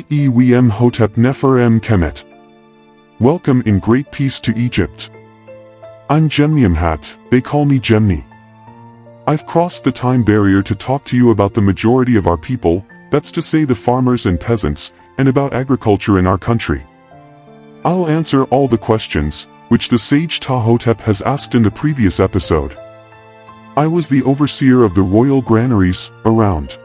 Gemni-em-hotep Nefer-em-kemet. Welcome in great peace to Egypt. I'm Gemni-em-hat, they call me Gemni. I've crossed the time barrier to talk to you about the majority of our people, that's to say the farmers and peasants, and about agriculture in our country. I'll answer all the questions, which the sage Ptah-hotep has asked in the previous episode. I was the overseer of the royal granaries, around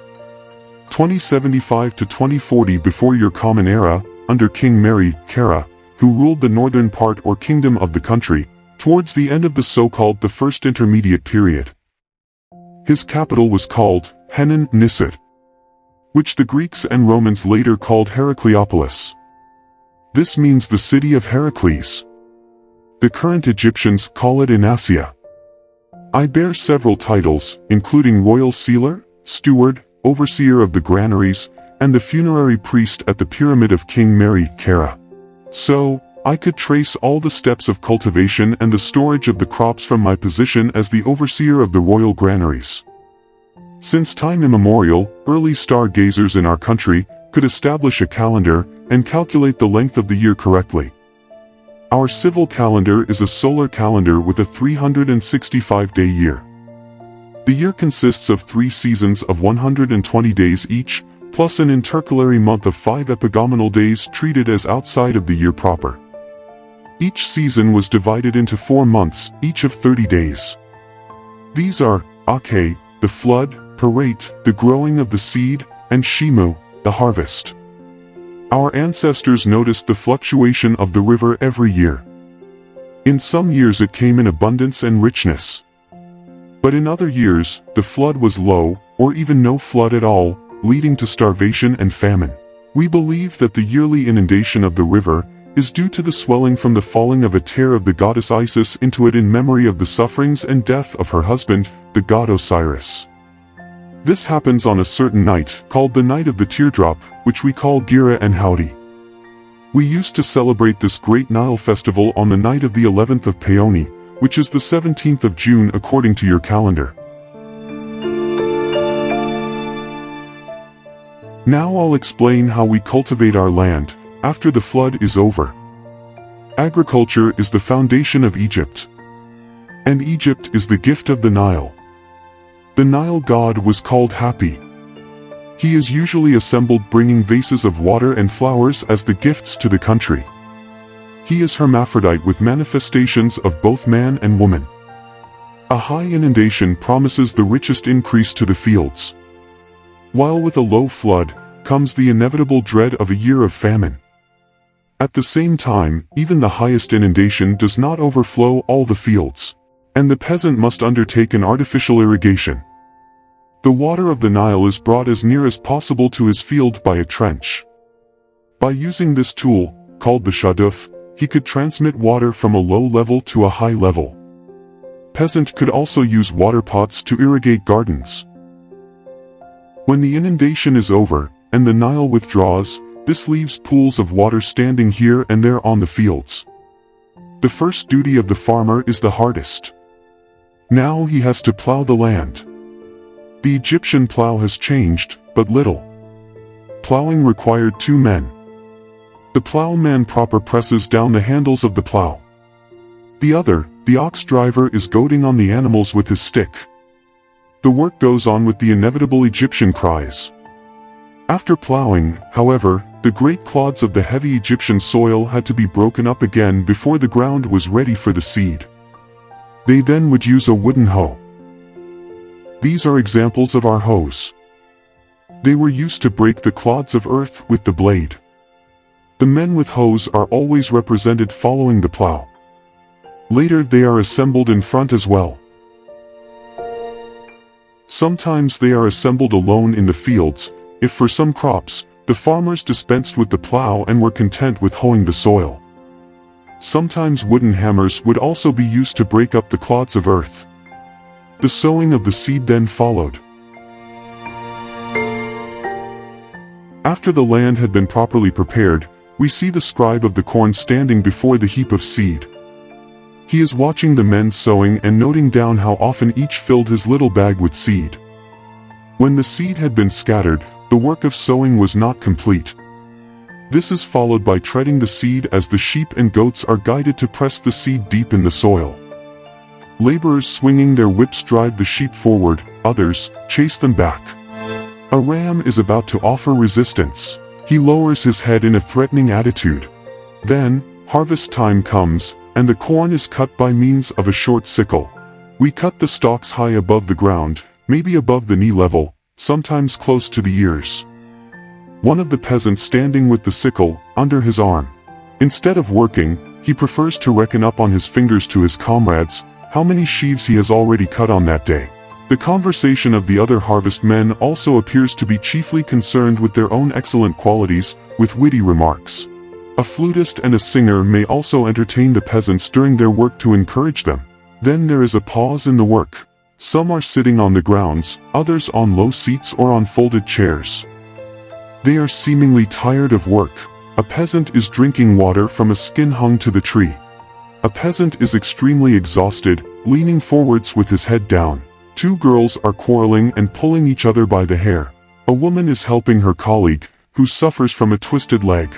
2075 to 2040 before your common era, under King Mary, Kara, who ruled the northern part or kingdom of the country, towards the end of the so-called the First Intermediate Period. His capital was called Nisut, which the Greeks and Romans later called Heracleopolis. This means the city of Heracles. The current Egyptians call it Inasia. I bear several titles, including royal sealer, steward, overseer of the granaries, and the funerary priest at the pyramid of King Mary, Kara. So, I could trace all the steps of cultivation and the storage of the crops from my position as the overseer of the royal granaries. Since time immemorial, early stargazers in our country could establish a calendar and calculate the length of the year correctly. Our civil calendar is a solar calendar with a 365-day year. The year consists of 3 seasons of 120 days each, plus an intercalary month of 5 epigomenal days treated as outside of the year proper. Each season was divided into 4 months, each of 30 days. These are Ake, the flood, Parate, the growing of the seed, and Shimu, the harvest. Our ancestors noticed the fluctuation of the river every year. In some years it came in abundance and richness. But in other years, the flood was low, or even no flood at all, leading to starvation and famine. We believe that the yearly inundation of the river is due to the swelling from the falling of a tear of the goddess Isis into it in memory of the sufferings and death of her husband, the god Osiris. This happens on a certain night, called the Night of the Teardrop, which we call Gira and Howdy. We used to celebrate this great Nile festival on the night of the 11th of Peoni, which is the 17th of June according to your calendar. Now I'll explain how we cultivate our land, after the flood is over. Agriculture is the foundation of Egypt. And Egypt is the gift of the Nile. The Nile god was called Hapi. He is usually assembled bringing vases of water and flowers as the gifts to the country. He is hermaphrodite with manifestations of both man and woman. A high inundation promises the richest increase to the fields. While with a low flood, comes the inevitable dread of a year of famine. At the same time, even the highest inundation does not overflow all the fields. And the peasant must undertake an artificial irrigation. The water of the Nile is brought as near as possible to his field by a trench. By using this tool, called the shaduf, he could transmit water from a low level to a high level. Peasant could also use water pots to irrigate gardens. When the inundation is over, and the Nile withdraws, this leaves pools of water standing here and there on the fields. The first duty of the farmer is the hardest. Now he has to plow the land. The Egyptian plow has changed, but little. Plowing required 2 men. The plowman proper presses down the handles of the plow. The other, the ox driver, is goading on the animals with his stick. The work goes on with the inevitable Egyptian cries. After plowing, however, the great clods of the heavy Egyptian soil had to be broken up again before the ground was ready for the seed. They then would use a wooden hoe. These are examples of our hoes. They were used to break the clods of earth with the blade. The men with hoes are always represented following the plow. Later they are assembled in front as well. Sometimes they are assembled alone in the fields, if for some crops, the farmers dispensed with the plow and were content with hoeing the soil. Sometimes wooden hammers would also be used to break up the clods of earth. The sowing of the seed then followed. After the land had been properly prepared, we see the scribe of the corn standing before the heap of seed. He is watching the men sowing and noting down how often each filled his little bag with seed. When the seed had been scattered, the work of sowing was not complete. This is followed by treading the seed as the sheep and goats are guided to press the seed deep in the soil. Laborers swinging their whips drive the sheep forward, others chase them back. A ram is about to offer resistance. He lowers his head in a threatening attitude. Then, harvest time comes, and the corn is cut by means of a short sickle. We cut the stalks high above the ground, maybe above the knee level, sometimes close to the ears. One of the peasants standing with the sickle under his arm. Instead of working, he prefers to reckon up on his fingers to his comrades how many sheaves he has already cut on that day. The conversation of the other harvest men also appears to be chiefly concerned with their own excellent qualities, with witty remarks. A flutist and a singer may also entertain the peasants during their work to encourage them. Then there is a pause in the work. Some are sitting on the grounds, others on low seats or on folded chairs. They are seemingly tired of work. A peasant is drinking water from a skin hung to the tree. A peasant is extremely exhausted, leaning forwards with his head down. Two girls are quarreling and pulling each other by the hair. A woman is helping her colleague, who suffers from a twisted leg.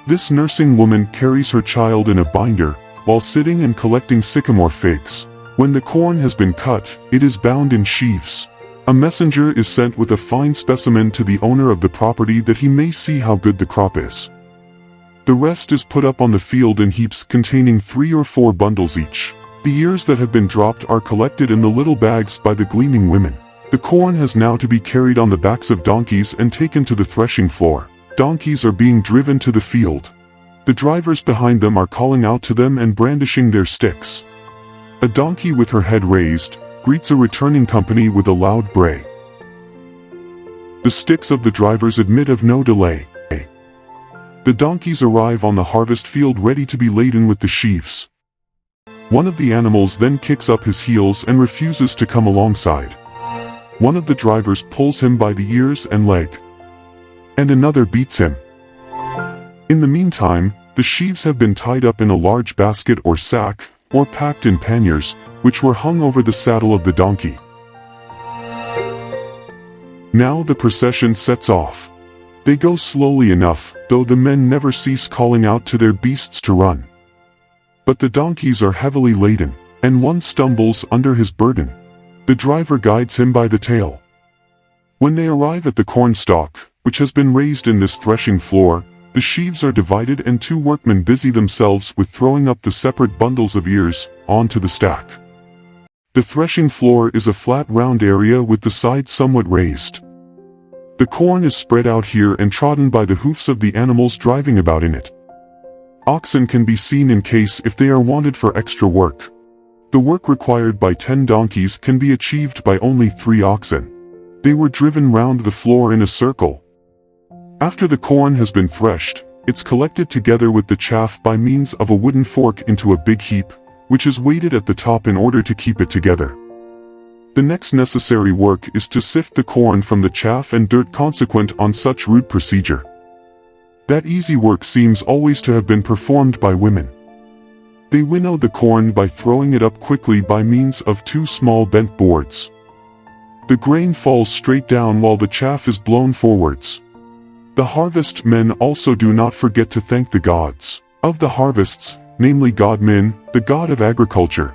This nursing woman carries her child in a binder, while sitting and collecting sycamore figs. When the corn has been cut, it is bound in sheaves. A messenger is sent with a fine specimen to the owner of the property that he may see how good the crop is. The rest is put up on the field in heaps containing 3 or 4 bundles each. The ears that have been dropped are collected in the little bags by the gleaning women. The corn has now to be carried on the backs of donkeys and taken to the threshing floor. Donkeys are being driven to the field. The drivers behind them are calling out to them and brandishing their sticks. A donkey with her head raised greets a returning company with a loud bray. The sticks of the drivers admit of no delay. The donkeys arrive on the harvest field ready to be laden with the sheaves. One of the animals then kicks up his heels and refuses to come alongside. One of the drivers pulls him by the ears and leg. And another beats him. In the meantime, the sheaves have been tied up in a large basket or sack, or packed in panniers, which were hung over the saddle of the donkey. Now the procession sets off. They go slowly enough, though the men never cease calling out to their beasts to run. But the donkeys are heavily laden, and one stumbles under his burden. The driver guides him by the tail. When they arrive at the corn stalk, which has been raised in this threshing floor, the sheaves are divided and 2 workmen busy themselves with throwing up the separate bundles of ears onto the stack. The threshing floor is a flat round area with the sides somewhat raised. The corn is spread out here and trodden by the hoofs of the animals driving about in it. Oxen can be seen in case if they are wanted for extra work. The work required by 10 donkeys can be achieved by only 3 oxen. They were driven round the floor in a circle. After the corn has been threshed, it's collected together with the chaff by means of a wooden fork into a big heap, which is weighted at the top in order to keep it together. The next necessary work is to sift the corn from the chaff and dirt consequent on such rude procedure. That easy work seems always to have been performed by women. They winnow the corn by throwing it up quickly by means of 2 small bent boards. The grain falls straight down while the chaff is blown forwards. The harvest men also do not forget to thank the gods of the harvests, namely God Min, the god of agriculture.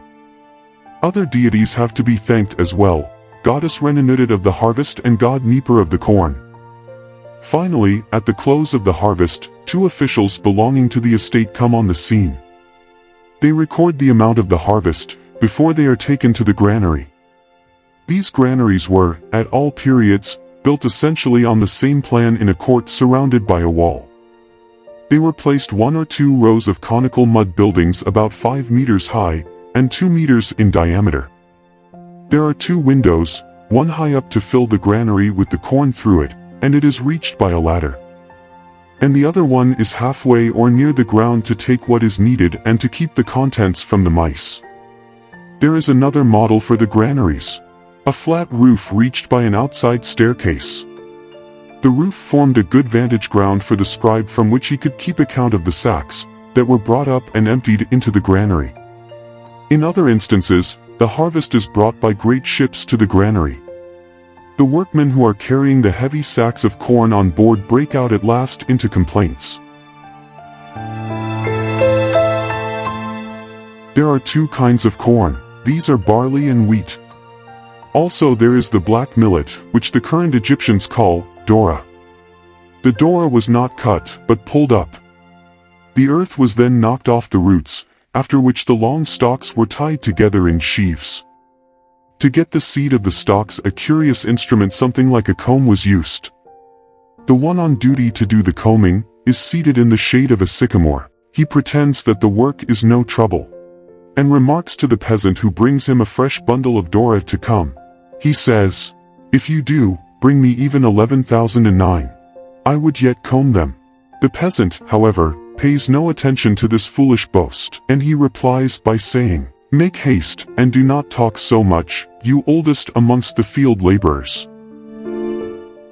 Other deities have to be thanked as well, goddess Renanutid of the harvest and god Nippur of the corn. Finally, at the close of the harvest, 2 officials belonging to the estate come on the scene. They record the amount of the harvest, before they are taken to the granary. These granaries were, at all periods, built essentially on the same plan in a court surrounded by a wall. They were placed 1 or 2 rows of conical mud buildings about 5 meters high, and 2 meters in diameter. There are 2 windows, one high up to fill the granary with the corn through it, and it is reached by a ladder. And the other one is halfway or near the ground to take what is needed and to keep the contents from the mice. There is another model for the granaries. A flat roof reached by an outside staircase. The roof formed a good vantage ground for the scribe from which he could keep account of the sacks that were brought up and emptied into the granary. In other instances, the harvest is brought by great ships to the granary. The workmen who are carrying the heavy sacks of corn on board break out at last into complaints. There are two kinds of corn. These are barley and wheat. Also there is the black millet, which the current Egyptians call dora. The dora was not cut, but pulled up. The earth was then knocked off the roots, after which the long stalks were tied together in sheaves. To get the seed of the stalks, a curious instrument something like a comb was used. The one on duty to do the combing is seated in the shade of a sycamore. He pretends that the work is no trouble, and remarks to the peasant who brings him a fresh bundle of dora to come. He says, "If you do, bring me even 11,009. I would yet comb them." The peasant, however, pays no attention to this foolish boast, and he replies by saying, "Make haste, and do not talk so much, you oldest amongst the field laborers."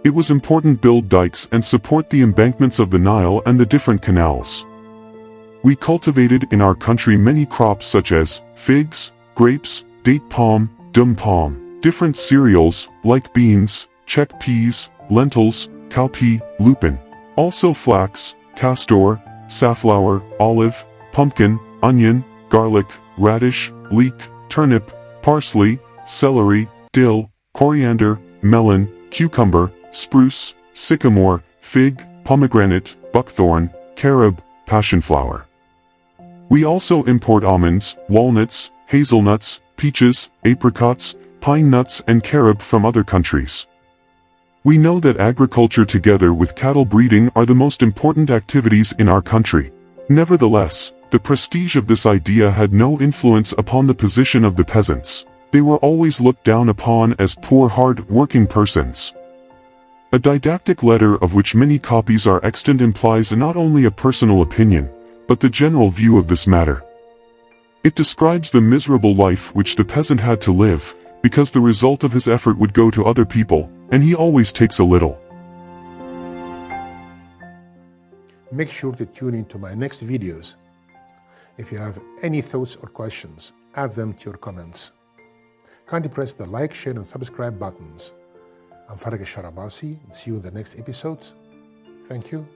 It was important to build dikes and support the embankments of the Nile and the different canals. We cultivated in our country many crops such as figs, grapes, date palm, dum palm, different cereals like beans, chickpeas, lentils, cowpea, lupin, also flax, castor, safflower, olive, pumpkin, onion, garlic, radish, leek, turnip, parsley, celery, dill, coriander, melon, cucumber, spruce, sycamore, fig, pomegranate, buckthorn, carob, passionflower. We also import almonds, walnuts, hazelnuts, peaches, apricots, pine nuts and carob from other countries. We know that agriculture together with cattle breeding are the most important activities in our country. Nevertheless, the prestige of this idea had no influence upon the position of the peasants. They were always looked down upon as poor hard-working persons. A didactic letter of which many copies are extant implies not only a personal opinion, but the general view of this matter. It describes the miserable life which the peasant had to live, because the result of his effort would go to other people, and he always takes a little. Make sure to tune into my next videos. If you have any thoughts or questions, add them to your comments. Kindly press the like, share and subscribe buttons. I'm Farag al-Sharabasi, and see you in the next episodes. Thank you.